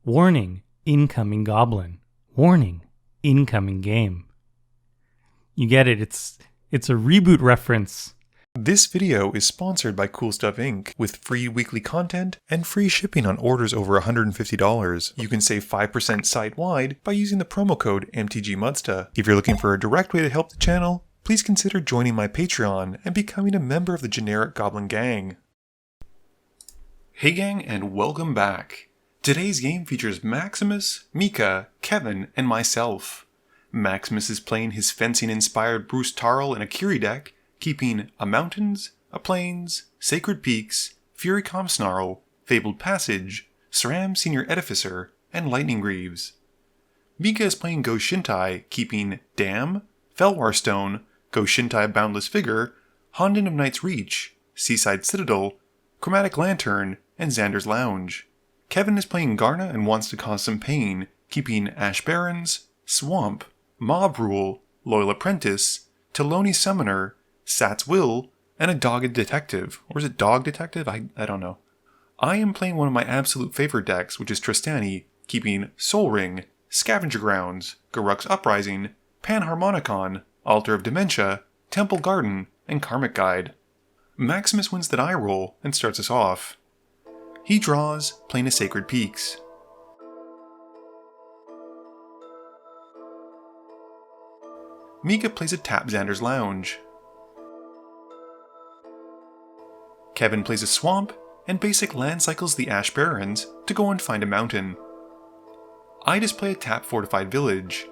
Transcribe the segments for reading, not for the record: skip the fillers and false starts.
Warning, incoming goblin. Warning, incoming game. You get it, it's a reboot reference. This video is sponsored by Cool Stuff Inc. with free weekly content and free shipping on orders over $150. You can save 5% site-wide by using the promo code MTGMuddstah. If you're looking for a direct way to help the channel, please consider joining my Patreon and becoming a member of the generic Goblin Gang. Hey gang, and welcome back. Today's game features Maximus, Mika, Kevin, and myself. Maximus is playing his fencing-inspired Bruse Tarl Akiri deck, keeping a Mountains, a Plains, Sacred Peaks, Furycom Snarl, Fabled Passage, SRAM Senior Edificer, and Lightning Greaves. Mika is playing Go-Shintai, keeping Dam, Felwar Stone, Go-Shintai Boundless Vigor, Honden of Night's Reach, Seaside Citadel, Chromatic Lantern, and Xander's Lounge. Kevin is playing Garna and wants to cause some pain, keeping Ash Barrens, Swamp, Mob Rule, Loyal Apprentice, Taloni Summoner, Sat's Will, and a Dogged Detective. Or is it Dog Detective? I don't know. I am playing one of my absolute favorite decks, which is Trostani, keeping Soul Ring, Scavenger Grounds, Garruk's Uprising, Panharmonicon, Altar of Dementia, Temple Garden, and Karmic Guide. Maximus wins the die roll and starts us off. He draws, playing a Sacred Peaks. Mika plays a tap Xander's Lounge. Kevin plays a Swamp, and basic land cycles the Ash Barrens to go and find a mountain. I display a tap Fortified Village.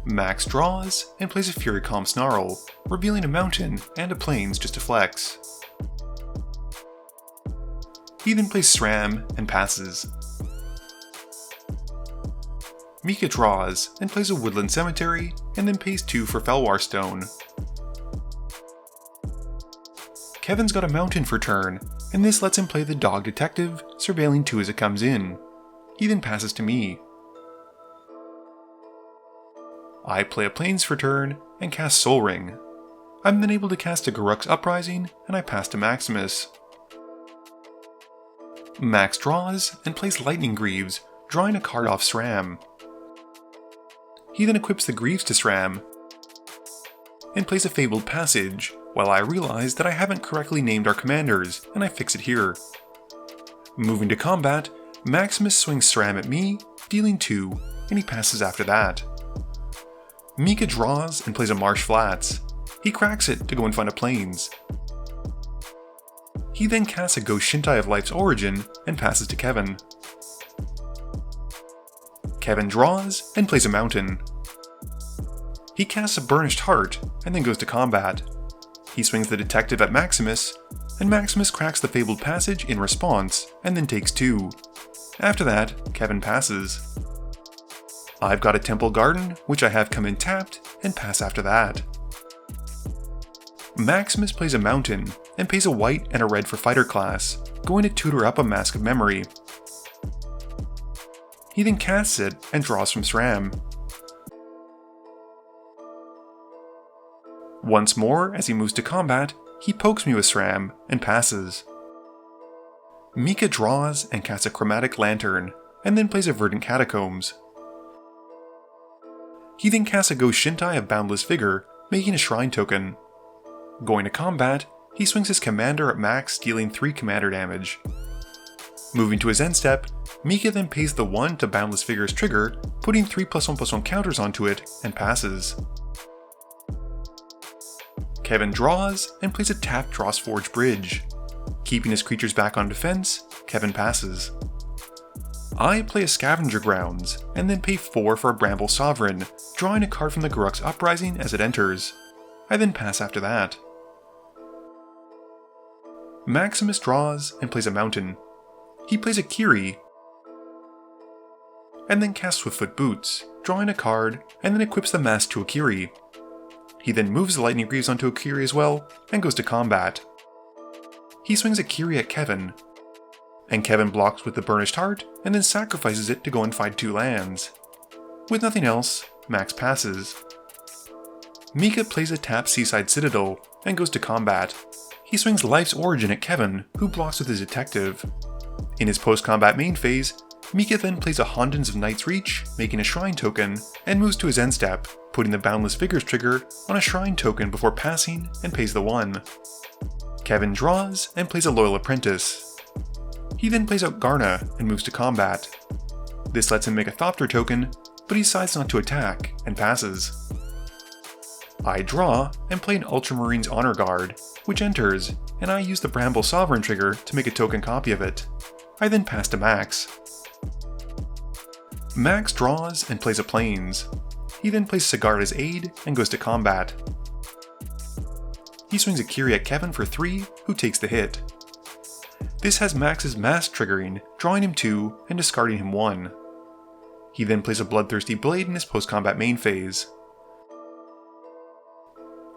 Max draws and plays a Furycom Snarl, revealing a mountain and a plains just to flex. He then plays SRAM and passes. Mika draws and plays a Woodland Cemetery and then pays 2 for Felwar Stone. Kevin's got a mountain for turn, and this lets him play the Dog Detective, surveilling 2 as it comes in. He then passes to me. I play a Plains for turn and cast Soul Ring. I'm then able to cast a Garruk's Uprising, and I pass to Maximus. Max draws and plays Lightning Greaves, drawing a card off SRAM. He then equips the Greaves to SRAM, and plays a Fabled Passage, while I realize that I haven't correctly named our commanders, and I fix it here. Moving to combat, Maximus swings SRAM at me, dealing 2, and he passes after that. Mika draws and plays a Marsh Flats. He cracks it to go and find a Plains. He then casts a Go-Shintai of Life's Origin and passes to Kevin. Kevin draws and plays a Mountain. He casts a Burnished Heart and then goes to combat. He swings the Detective at Maximus, and Maximus cracks the Fabled Passage in response and then takes 2. After that, Kevin passes. I've got a Temple Garden, which I have come in tapped, and pass after that. Maximus plays a Mountain, and pays a white and a red for Fighter class, going to tutor up a Mask of Memory. He then casts it and draws from SRAM. Once more, as he moves to combat, he pokes me with SRAM and passes. Mika draws and casts a Chromatic Lantern, and then plays a Verdant Catacombs. He then casts a Go-Shintai of Boundless Vigor, making a Shrine token. Going to combat, he swings his commander at max, dealing 3 commander damage. Moving to his end step, Mika then pays the 1 to Boundless Vigor's trigger, putting 3+1/+1 counters onto it, and passes. Kevin draws and plays a tapped Drossforge Bridge. Keeping his creatures back on defense, Kevin passes. I play a Scavenger Grounds, and then pay 4 for a Bramble Sovereign, drawing a card from the Garruk's Uprising as it enters. I then pass after that. Maximus draws and plays a Mountain. He plays a Akiri, and then casts Swiftfoot Boots, drawing a card, and then equips the mask to Akiri. He then moves the Lightning Greaves onto Akiri as well, and goes to combat. He swings Akiri at Kevin, and Kevin blocks with the Burnished Heart, and then sacrifices it to go and find 2 lands. With nothing else, Max passes. Mika plays a tap Seaside Citadel, and goes to combat. he swings Life's Origin at Kevin, who blocks with his Detective. In his post-combat main phase, Mika then plays a Hondens of Knight's Reach, making a Shrine token, and moves to his end step, putting the Boundless Vigors trigger on a Shrine token before passing and pays the 1. Kevin draws and plays a Loyal Apprentice. He then plays out Garna and moves to combat. This lets him make a Thopter token, but he decides not to attack and passes. I draw and play an Ultramarines Honor Guard, which enters, and I use the Bramble Sovereign trigger to make a token copy of it. I then pass to Max. Max draws and plays a Plains. He then plays Sigarda's Aid and goes to combat. He swings Akiri at Kevin for 3, who takes the hit. This has Max's Mask triggering, drawing him 2 and discarding him 1. He then plays a Bloodthirsty Blade in his post-combat main phase.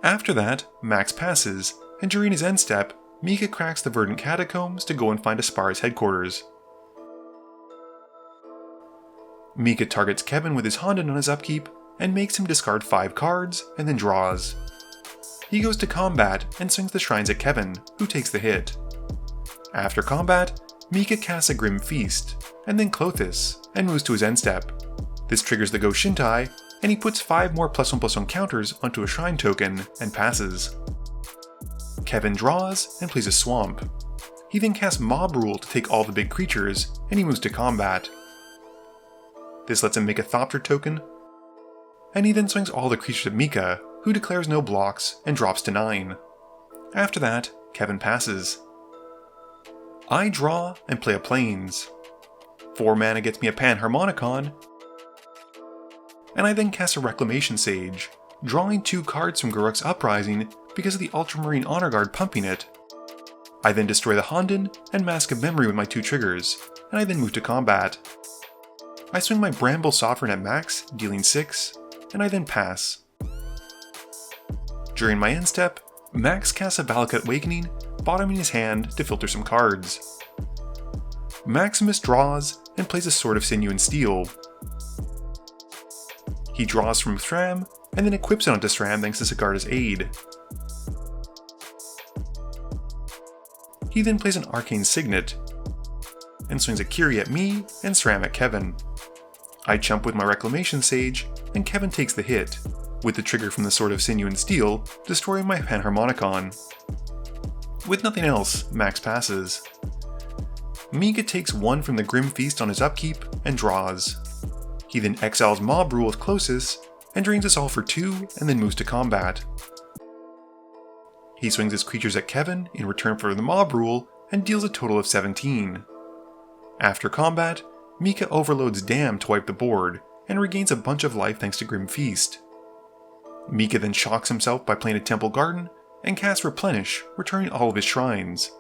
After that, Max passes, and during his end step, Mika cracks the Verdant Catacombs to go and find Aspara's headquarters. Mika targets Kevin with his Honden on his upkeep, and makes him discard 5 cards, and then draws. He goes to combat and swings the shrines at Kevin, who takes the hit. After combat, Mika casts a Grim Feast, and then Clothis, and moves to his end step. This triggers the Go-Shintai, and he puts 5 more +1/+1 counters onto a shrine token, and passes. Kevin draws and plays a Swamp. He then casts Mob Rule to take all the big creatures, and he moves to combat. This lets him make a Thopter token, and he then swings all the creatures at Mika, who declares no blocks and drops to 9. After that, Kevin passes. I draw and play a Plains. 4 mana gets me a Panharmonicon, and I then cast a Reclamation Sage, drawing 2 cards from Garruk's Uprising because of the Ultramarine Honor Guard pumping it. I then destroy the Honden and Mask of Memory with my 2 triggers, and I then move to combat. I swing my Bramble Sovereign at Max, dealing 6, and I then pass. During my end step, Max casts a Valakut Awakening, bottoming his hand to filter some cards. Maximus draws and plays a Sword of Sinew and Steel. He draws from Thram, and then equips it onto Thram thanks to Sigarda's Aid. He then plays an Arcane Signet, and swings Akiri at me and Thram at Kevin. I chump with my Reclamation Sage, and Kevin takes the hit, with the trigger from the Sword of Sinew and Steel, destroying my Panharmonicon. With nothing else, Max passes. Mika takes 1 from the Grim Feast on his upkeep, and draws. He then exiles Mob Rule with Closis, and drains us all for 2, and then moves to combat. He swings his creatures at Kevin in return for the Mob Rule, and deals a total of 17. After combat, Mika overloads Dam to wipe the board, and regains a bunch of life thanks to Grim Feast. Mika then shocks himself by playing a Temple Garden, and casts Replenish, returning all of his shrines.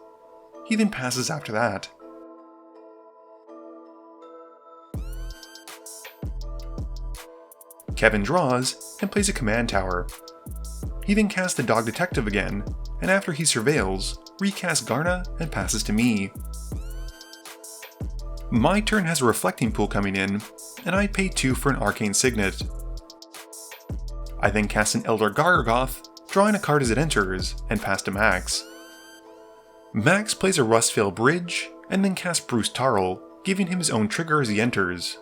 He then passes after that. Kevin draws, and plays a Command Tower. He then casts the Dog Detective again, and after he surveils, recasts Garna and passes to me. My turn has a Reflecting Pool coming in, and I pay 2 for an Arcane Signet. I then cast an Eldar Gargoth, drawing a card as it enters, and pass to Max. Max plays a Rustveil Bridge, and then casts Bruse Tarl, giving him his own trigger as he enters.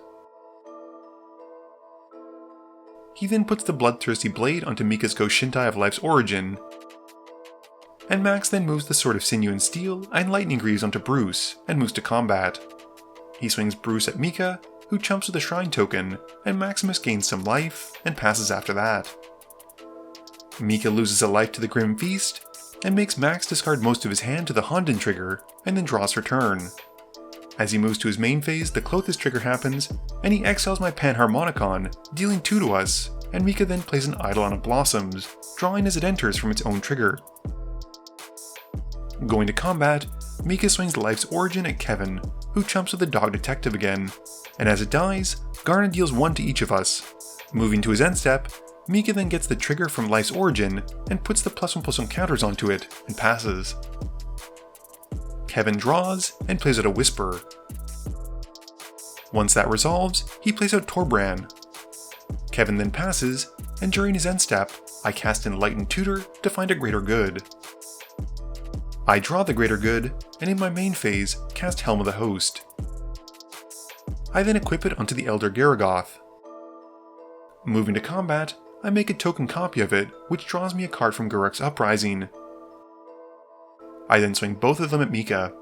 He then puts the Bloodthirsty Blade onto Mika's Go-Shintai of Life's Origin, and Max then moves the Sword of Sinew and Steel and Lightning Greaves onto Bruse, and moves to combat. He swings Bruse at Mika, who chumps with a Shrine token, and Maximus gains some life, and passes after that. Mika loses a life to the Grim Feast, and makes Max discard most of his hand to the Honden trigger, and then draws for turn. As he moves to his main phase, the Clothis trigger happens, and he exiles my Panharmonicon, dealing 2 to us, and Mika then plays an Eidolon of Blossoms, drawing as it enters from its own trigger. Going to combat, Mika swings Life's Origin at Kevin, who chumps with the Dog Detective again, and as it dies, Garna deals 1 to each of us. Moving to his end step, Mika then gets the trigger from Life's Origin, and puts the +1/+1 counters onto it, and passes. Kevin draws, and plays out a Whisper. Once that resolves, he plays out Torbran. Kevin then passes, and during his end step, I cast Enlightened Tutor to find a greater good. I draw the Greater Good, and in my main phase, cast Helm of the Host. I then equip it onto the Elder Garrogoth. Moving to combat, I make a token copy of it, which draws me a card from Garruk's Uprising. I then swing both of them at Mika.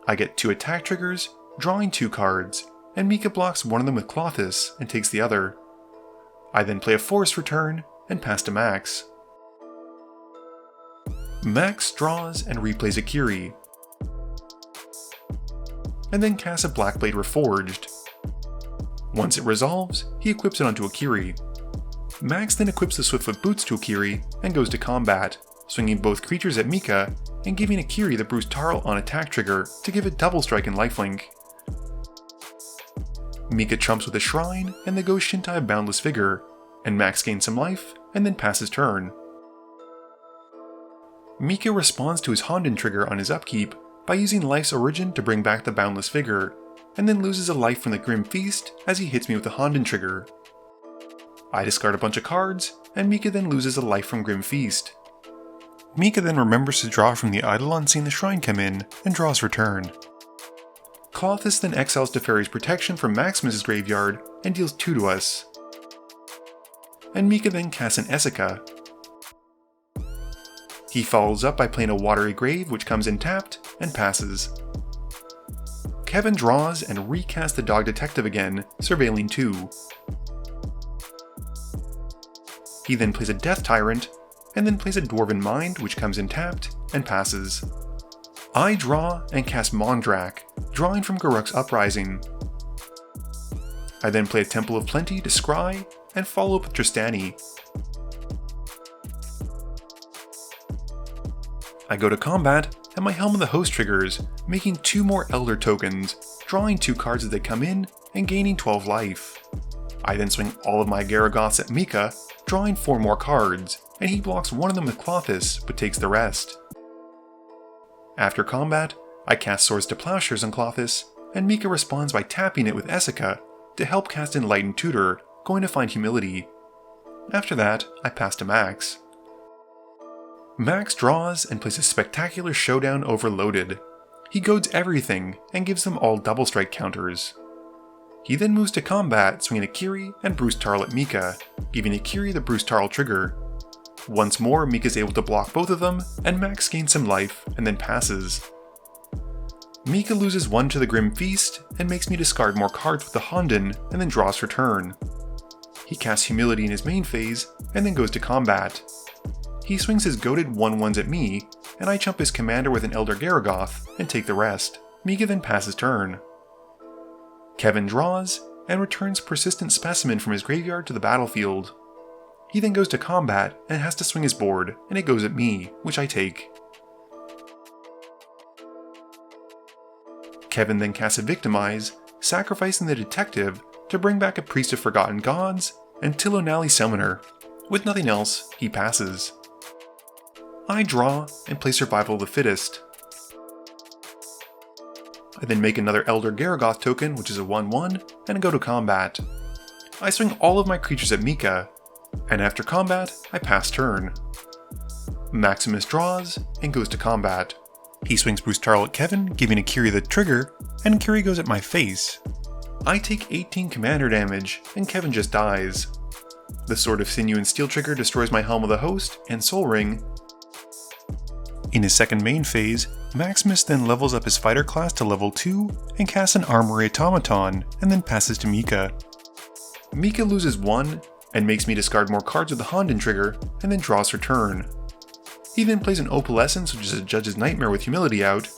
I get 2 attack triggers, drawing 2 cards, and Mika blocks one of them with Klothys and takes the other. I then play a Forest Return and pass to Max. Max draws and replays Akiri, and then casts a Blackblade Reforged. Once it resolves, he equips it onto Akiri. Max then equips the Swiftfoot Boots to Akiri and goes to combat, swinging both creatures at Mika and giving Akiri the Bruse Tarl on attack trigger to give it double strike and lifelink. Mika trumps with a Shrine and the Go-Shintai Boundless Vigor, and Max gains some life and then passes turn. Mika responds to his Honden trigger on his upkeep by using Life's Origin to bring back the Boundless Vigor, and then loses a life from the Grim Feast as he hits me with the Honden trigger. I discard a bunch of cards, and Mika then loses a life from Grim Feast. Mika then remembers to draw from the Eidolon seeing the Shrine come in, and draws return. Klothys then exiles Teferi's Protection from Maximus's graveyard and deals 2 to us. And Mika then casts an Essica. He follows up by playing a Watery Grave, which comes in tapped, and passes. Kevin draws and recasts the Dog Detective again, surveilling 2. He then plays a Death Tyrant, and then plays a Dwarven Mind, which comes in tapped, and passes. I draw and cast Mondrak, drawing from Garruk's Uprising. I then play a Temple of Plenty to scry, and follow up with Trostani. I go to combat, and my Helm of the Host triggers, making 2 more Elder tokens, drawing 2 cards as they come in, and gaining 12 life. I then swing all of my Garrogoths at Mika, drawing 4 more cards, and he blocks one of them with Klothys, but takes the rest. After combat, I cast Swords to Plowshares on Klothys, and Mika responds by tapping it with Essica to help cast Enlightened Tutor, going to find Humility. After that, I pass to Max. Max draws and plays a Spectacular Showdown Overloaded. He goads everything and gives them all double strike counters. He then moves to combat, swinging Akiri and Bruse Tarl at Mika, giving Akiri the Bruse Tarl trigger. Once more, Mika is able to block both of them, and Max gains some life and then passes. Mika loses 1 to the Grim Feast and makes me discard more cards with the Honden and then draws for turn. He casts Humility in his main phase and then goes to combat. He swings his goated 1/1s at me, and I chump his commander with an Elder Garrogoth and take the rest. Mika then passes turn. Kevin draws and returns Persistent Specimen from his graveyard to the battlefield. He then goes to combat and has to swing his board, and it goes at me, which I take. Kevin then casts a Victimize, sacrificing the Detective to bring back a Priest of Forgotten Gods and Tilonali Summoner. With nothing else, he passes. I draw and play Survival of the Fittest. I then make another Elder Garrogoth token, which is a 1/1, and go to combat. I swing all of my creatures at Mika, and after combat, I pass turn. Maximus draws and goes to combat. He swings Bruse Tarl at Kevin, giving Akiri the trigger, and Akiri goes at my face. I take 18 commander damage, and Kevin just dies. The Sword of Sinew and Steel trigger destroys my Helm of the Host and Soul Ring. In his second main phase, Maximus then levels up his fighter class to level 2 and casts an Armory Automaton, and then passes to Mika. Mika loses 1 and makes me discard more cards with the Honden trigger, and then draws for turn. He then plays an Opalescence, which is a Judge's Nightmare with Humility out.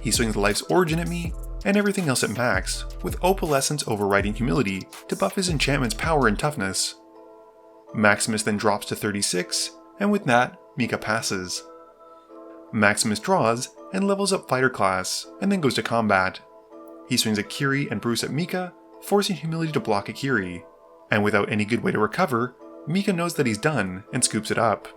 He swings Life's Origin at me, and everything else at max, with Opalescence overriding Humility to buff his enchantment's power and toughness. Maximus then drops to 36, and with that, Mika passes. Maximus draws and levels up fighter class, and then goes to combat. He swings Akiri and Bruse at Mika, forcing Humility to block Akiri, and without any good way to recover, Mika knows that he's done and scoops it up.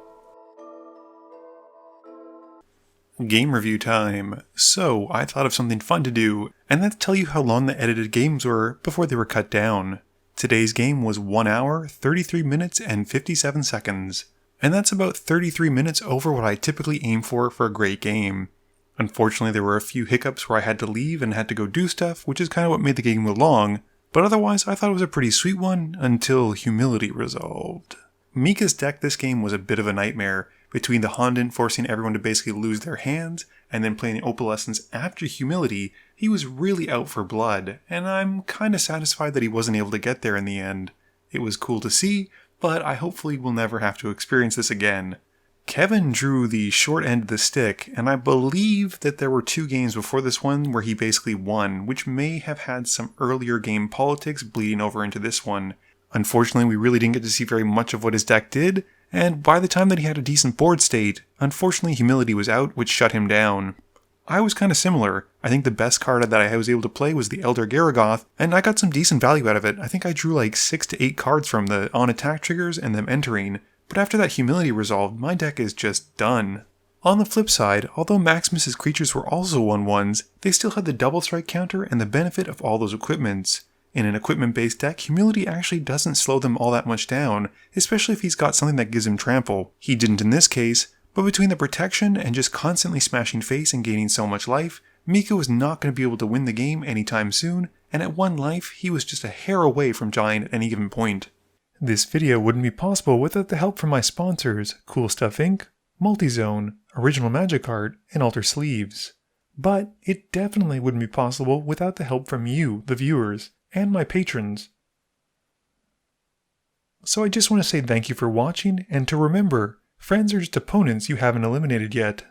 Game review time. So, I thought of something fun to do, and that's tell you how long the edited games were before they were cut down. Today's game was 1 hour, 33 minutes, and 57 seconds. and that's about 33 minutes over what I typically aim for a great game. Unfortunately, there were a few hiccups where I had to leave and had to go do stuff, which is kind of what made the game go long, but otherwise I thought it was a pretty sweet one until humility resolved. Mika's deck this game was a bit of a nightmare, between the Honden forcing everyone to basically lose their hands, and then playing Opalescence after humility. He was really out for blood, and I'm kinda satisfied that he wasn't able to get there in the end. It was cool to see, but I hopefully will never have to experience this again. Kevin drew the short end of the stick, and I believe that there were 2 games before this one where he basically won, which may have had some earlier game politics bleeding over into this one. Unfortunately, we really didn't get to see very much of what his deck did, and by the time that he had a decent board state, unfortunately humility was out, which shut him down. I was kind of similar. I think the best card that I was able to play was the Elder Garaggoth, and I got some decent value out of it. I think I drew like 6 to 8 cards from the on-attack triggers and them entering, but after that humility resolved, my deck is just done. On the flip side, although Maximus's creatures were also 1/1s, they still had the double strike counter and the benefit of all those equipments. In an equipment-based deck, humility actually doesn't slow them all that much down, especially if he's got something that gives him trample. He didn't in this case, but between the protection and just constantly smashing face and gaining so much life, Mika was not going to be able to win the game anytime soon, and at 1 life, he was just a hair away from dying at any given point. This video wouldn't be possible without the help from my sponsors, Cool Stuff Inc., Multizone, Original Magic Art, and Alter Sleeves. But it definitely wouldn't be possible without the help from you, the viewers, and my patrons. So I just want to say thank you for watching, and to remember, friends are just opponents you haven't eliminated yet.